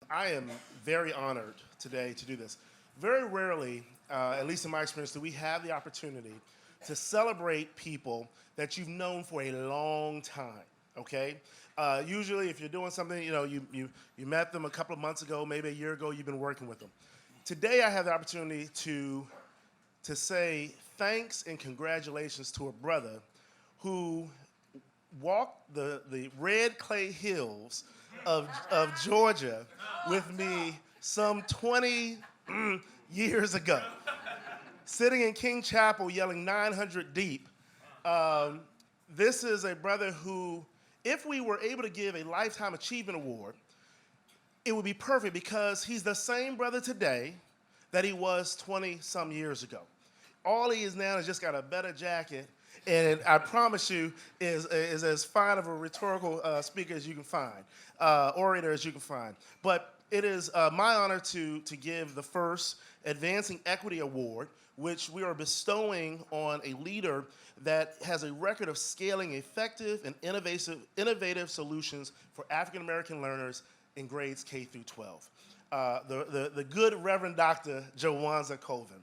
I am very honored today to do this. Very rarely, at least in my experience, do we have the opportunity to celebrate people that you've known for a long time, okay? Usually, if you're doing something, you met them a couple of months ago, maybe a year ago, you've been working with them. Today, I have the opportunity to say thanks and congratulations to a brother who walked the red clay hills of Georgia with me some 20 years ago, sitting in King Chapel yelling 900 deep. This is a brother who, if we were able to give a Lifetime Achievement Award, it would be perfect because he's the same brother today that he was 20-some years ago. All he is now is just got a better jacket, and I promise you is as fine of a rhetorical speaker as you can find, orator as you can find. But it is my honor to give the first Advancing Equity Award, which we are bestowing on a leader that has a record of scaling effective and innovative solutions for African American learners in grades K through 12. The good Reverend Dr. Jawanza Colvin.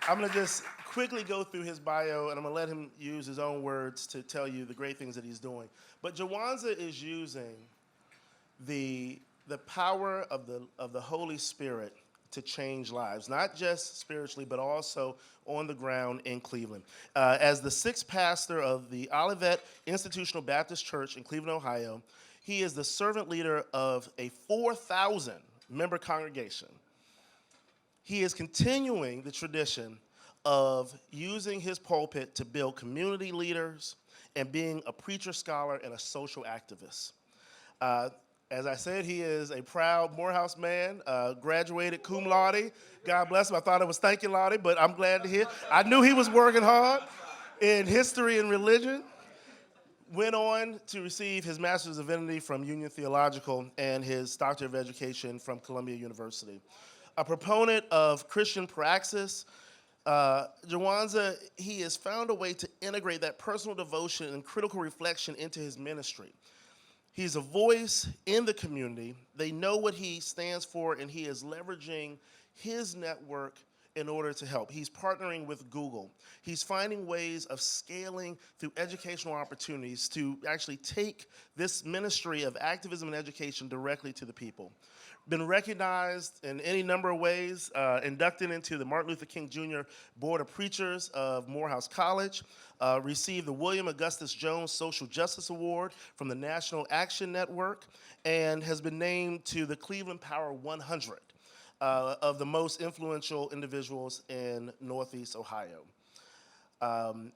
I'm going to just quickly go through his bio, and I'm going to let him use his own words to tell you the great things that he's doing. But Jawanza is using the power of the Holy Spirit to change lives, not just spiritually, but also on the ground in Cleveland. As the sixth pastor of the Olivet Institutional Baptist Church in Cleveland, Ohio, he is the servant leader of a 4,000-member congregation. He is continuing the tradition of using his pulpit to build community leaders and being a preacher, scholar, and a social activist. As I said, he is a proud Morehouse man, graduated cum laude. God bless him. I thought it was thank you, laude, but I'm glad to hear. I knew he was working hard in history and religion. Went on to receive his Master's of Divinity from Union Theological and his Doctor of Education from Columbia University. A proponent of Christian praxis, Jawanza, he has found a way to integrate that personal devotion and critical reflection into his ministry. He's a voice in the community. They know what he stands for, and he is leveraging his network in order to help. He's partnering with Google. He's finding ways of scaling through educational opportunities to actually take this ministry of activism and education directly to the people. Been recognized in any number of ways, inducted into the Martin Luther King Jr. Board of Preachers of Morehouse College, received the William Augustus Jones Social Justice Award from the National Action Network, and has been named to the Cleveland Power 100 of the most influential individuals in Northeast Ohio.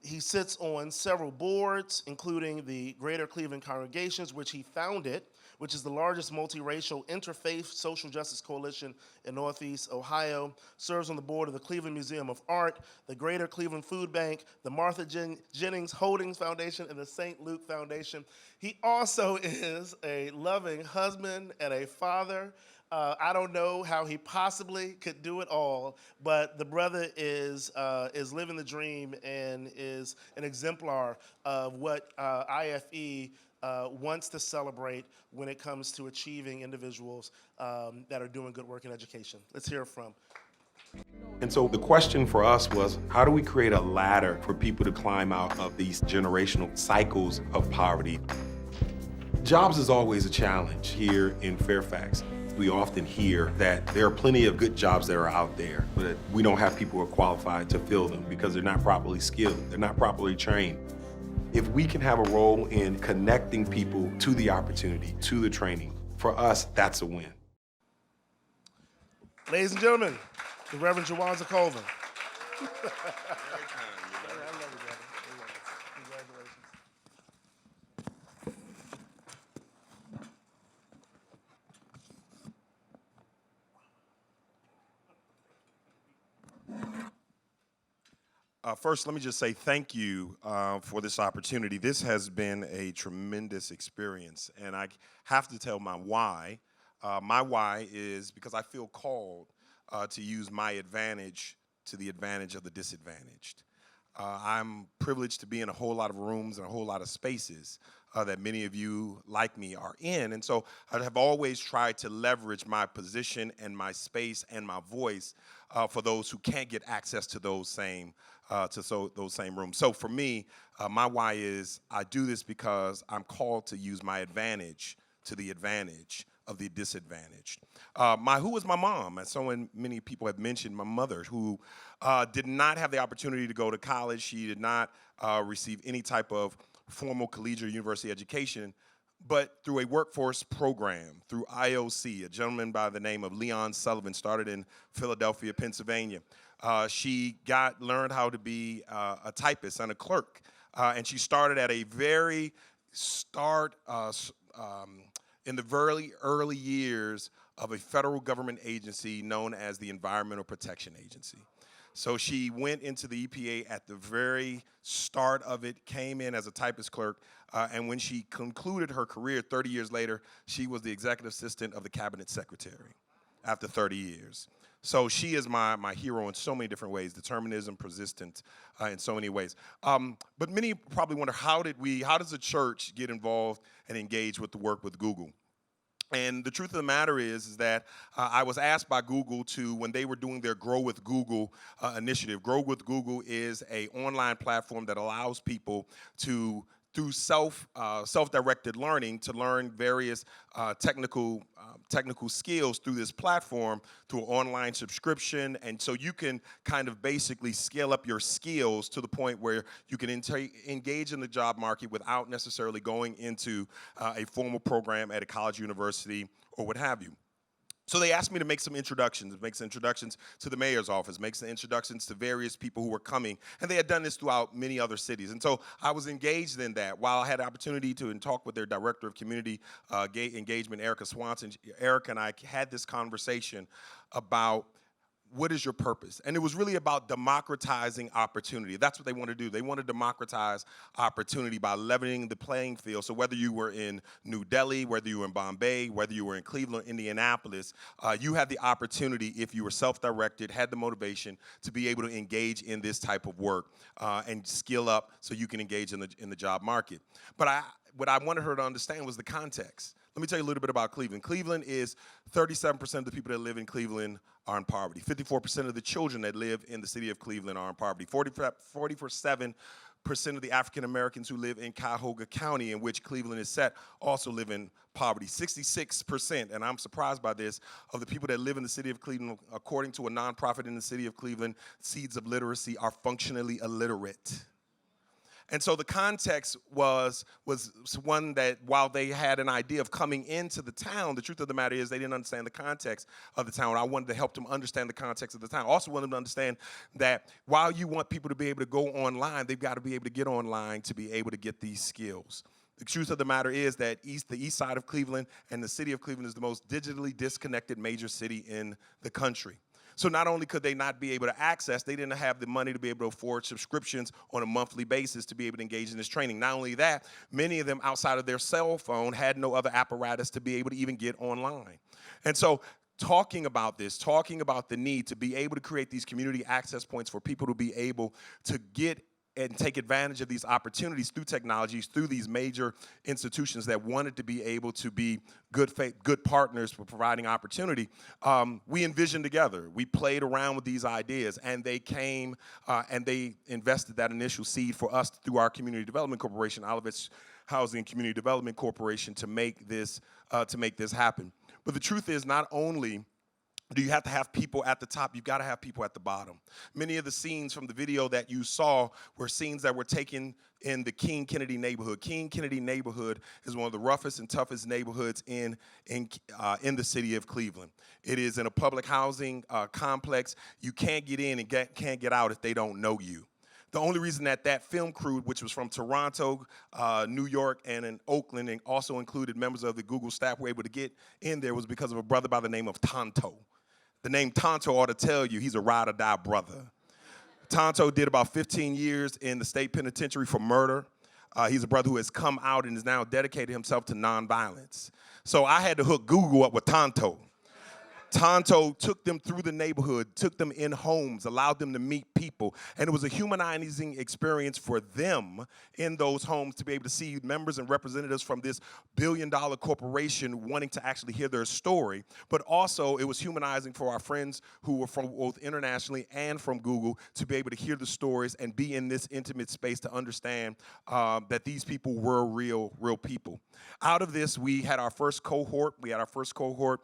He sits on several boards, including the Greater Cleveland Congregations, which he founded, which is the largest multiracial interfaith social justice coalition in Northeast Ohio, serves on the board of the Cleveland Museum of Art, the Greater Cleveland Food Bank, the Martha Jennings Holdings Foundation, and the St. Luke Foundation. He also is a loving husband and a father. I don't know how he possibly could do it all, but the brother is living the dream and is an exemplar of what IFE wants to celebrate when it comes to achieving individuals that are doing good work in education. Let's hear from. And so the question for us was, how do we create a ladder for people to climb out of these generational cycles of poverty? Jobs is always a challenge here in Fairfax. We often hear that there are plenty of good jobs that are out there, but we don't have people who are qualified to fill them because they're not properly skilled, they're not properly trained. If we can have a role in connecting people to the opportunity, to the training, for us, that's a win. Ladies and gentlemen, the Reverend Jawanza Colvin. First, let me just say thank you for this opportunity. This has been a tremendous experience, and I have to tell my why. My why is because I feel called to use my advantage to the advantage of the disadvantaged. I'm privileged to be in a whole lot of rooms and a whole lot of spaces that many of you, like me, are in. And so I have always tried to leverage my position and my space and my voice for those who can't get access to those same rooms. So for me, my why is I do this because I'm called to use my advantage to the advantage of the disadvantaged. Who was my mom? And so many people have mentioned my mother, who did not have the opportunity to go to college. She did not receive any type of formal collegiate university education, but through a workforce program, through IOC, a gentleman by the name of Leon Sullivan started in Philadelphia, Pennsylvania. She learned how to be a typist and a clerk. And she started at a very in the very early years of a federal government agency known as the Environmental Protection Agency. So she went into the EPA at the very start of it, came in as a typist clerk, and when she concluded her career 30 years later, she was the executive assistant of the cabinet secretary after 30 years. So she is my hero in so many different ways, determinism, persistent in so many ways. But many probably wonder, how does the church get involved and engage with the work with Google? And the truth of the matter is that I was asked by Google when they were doing their Grow with Google initiative. Grow with Google is an online platform that allows people to, through self-directed learning, to learn various technical skills through this platform through an online subscription. And so you can kind of basically scale up your skills to the point where you can engage in the job market without necessarily going into a formal program at a college, university, or what have you. So they asked me to make some introductions to the mayor's office, make some introductions to various people who were coming, and they had done this throughout many other cities. And so I was engaged in that. While I had the opportunity to talk with their director of community engagement, Erica Swanson, Erica and I had this conversation about, what is your purpose? And it was really about democratizing opportunity. That's what they want to do. They want to democratize opportunity by leveling the playing field. So whether you were in New Delhi, whether you were in Bombay, whether you were in Cleveland, Indianapolis, you had the opportunity, if you were self-directed, had the motivation, to be able to engage in this type of work and skill up so you can engage in the job market. But what I wanted her to understand was the context. Let me tell you a little bit about Cleveland. Cleveland is 37% of the people that live in Cleveland are in poverty. 54% of the children that live in the city of Cleveland are in poverty. 47% of the African Americans who live in Cuyahoga County, in which Cleveland is set, also live in poverty. 66%, and I'm surprised by this, of the people that live in the city of Cleveland, according to a nonprofit in the city of Cleveland, Seeds of Literacy, are functionally illiterate. And so the context was one that, while they had an idea of coming into the town, the truth of the matter is they didn't understand the context of the town. I wanted to help them understand the context of the town. I also wanted them to understand that while you want people to be able to go online, they've got to be able to get online to be able to get these skills. The truth of the matter is that the east side of Cleveland and the city of Cleveland is the most digitally disconnected major city in the country. So not only could they not be able to access, they didn't have the money to be able to afford subscriptions on a monthly basis to be able to engage in this training. Not only that, many of them outside of their cell phone had no other apparatus to be able to even get online. And so talking about this, talking about the need to be able to create these community access points for people to be able to get and take advantage of these opportunities through technologies, through these major institutions that wanted to be able to be good partners for providing opportunity, we envisioned together. We played around with these ideas, and they came and they invested that initial seed for us through our community development corporation, Olivet Housing and Community Development Corporation, to make this happen. But the truth is, not only do you have to have people at the top, you've got to have people at the bottom. Many of the scenes from the video that you saw were scenes that were taken in the King Kennedy neighborhood. King Kennedy neighborhood is one of the roughest and toughest neighborhoods in the city of Cleveland. It is in a public housing complex. You can't get in and can't get out if they don't know you. The only reason that film crew, which was from Toronto, New York, and in Oakland, and also included members of the Google staff, were able to get in there was because of a brother by the name of Tonto. The name Tonto ought to tell you he's a ride-or-die brother. Tonto did about 15 years in the state penitentiary for murder. He's a brother who has come out and has now dedicated himself to nonviolence. So I had to hook Google up with Tonto. Tonto took them through the neighborhood, took them in homes, allowed them to meet people. And it was a humanizing experience for them in those homes to be able to see members and representatives from this billion-dollar corporation wanting to actually hear their story. But also, it was humanizing for our friends who were from both internationally and from Google to be able to hear the stories and be in this intimate space to understand that these people were real people. Out of this, we had our first cohort. We had our first cohort,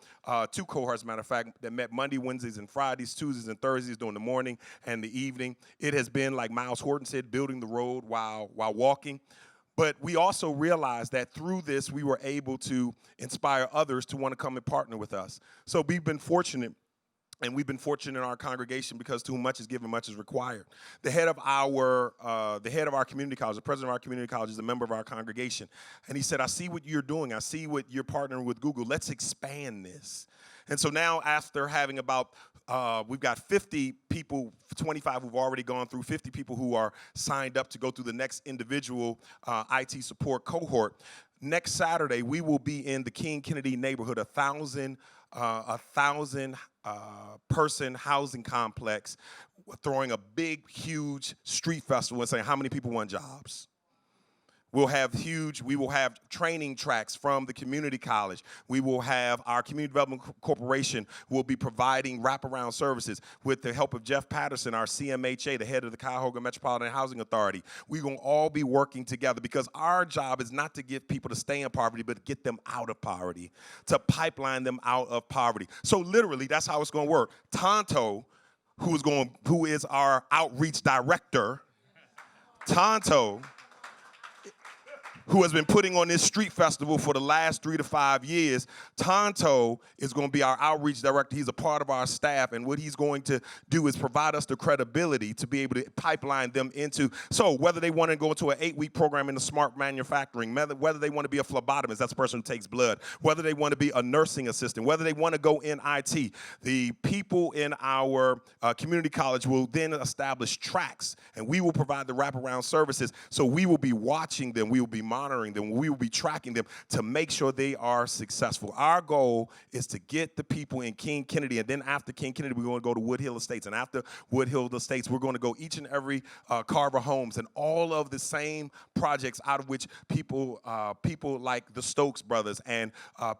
2 cohorts, matter of fact, that met Monday, Wednesdays, and Fridays, Tuesdays, and Thursdays during the morning and the evening. It has been, like Miles Horton said, building the road while walking. But we also realized that through this, we were able to inspire others to want to come and partner with us. So we've been fortunate. And we've been fortunate in our congregation because to whom much is given, much is required. The head of our community college, the president of our community college, is a member of our congregation. And he said, I see what you're doing. I see what you're partnering with Google. Let's expand this. And so now after having about, we've got 50 people, 25 who've already gone through, 50 people who are signed up to go through the next individual IT support cohort. Next Saturday, we will be in the King Kennedy neighborhood, a 1,000 person housing complex, throwing a big, huge street festival and saying how many people want jobs. We will have training tracks from the community college. We will have our community development corporation will be providing wraparound services with the help of Jeff Patterson, our CMHA, the head of the Cuyahoga Metropolitan Housing Authority. We're going to all be working together because our job is not to get people to stay in poverty, but to get them out of poverty, to pipeline them out of poverty. So literally, that's how it's going to work. Tonto, who is our outreach director, Tonto, who has been putting on this street festival for the last 3 to 5 years. Tonto is going to be our outreach director. He's a part of our staff, and what he's going to do is provide us the credibility to be able to pipeline them into, so whether they want to go into an 8-week program in the smart manufacturing, whether they want to be a phlebotomist, that's a person who takes blood, whether they want to be a nursing assistant, whether they want to go in IT, the people in our community college will then establish tracks, and we will provide the wraparound services, so we will be watching them, we will be monitoring them, we will be tracking them to make sure they are successful. Our goal is to get the people in King Kennedy, and then after King Kennedy, we're going to go to Woodhill Estates, and after Woodhill Estates, we're going to go each and every Carver Homes, and all of the same projects out of which people like the Stokes brothers and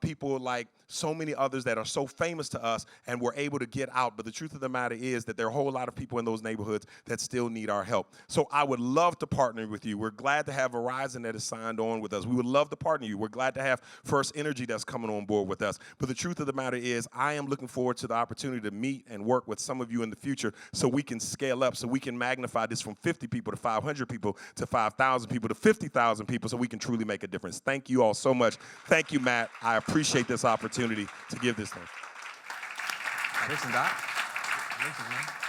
people like so many others that are so famous to us and we're able to get out. But the truth of the matter is that there are a whole lot of people in those neighborhoods that still need our help. So I would love to partner with you. We're glad to have Verizon that is signed on with us. We would love to partner you. We're glad to have First Energy that's coming on board with us. But the truth of the matter is I am looking forward to the opportunity to meet and work with some of you in the future so we can scale up, so we can magnify this from 50 people to 500 people to 5,000 people to 50,000 people so we can truly make a difference. Thank you all so much. Thank you, Matt. I appreciate this opportunity to give this thing. Listen, Doc. Listen, man.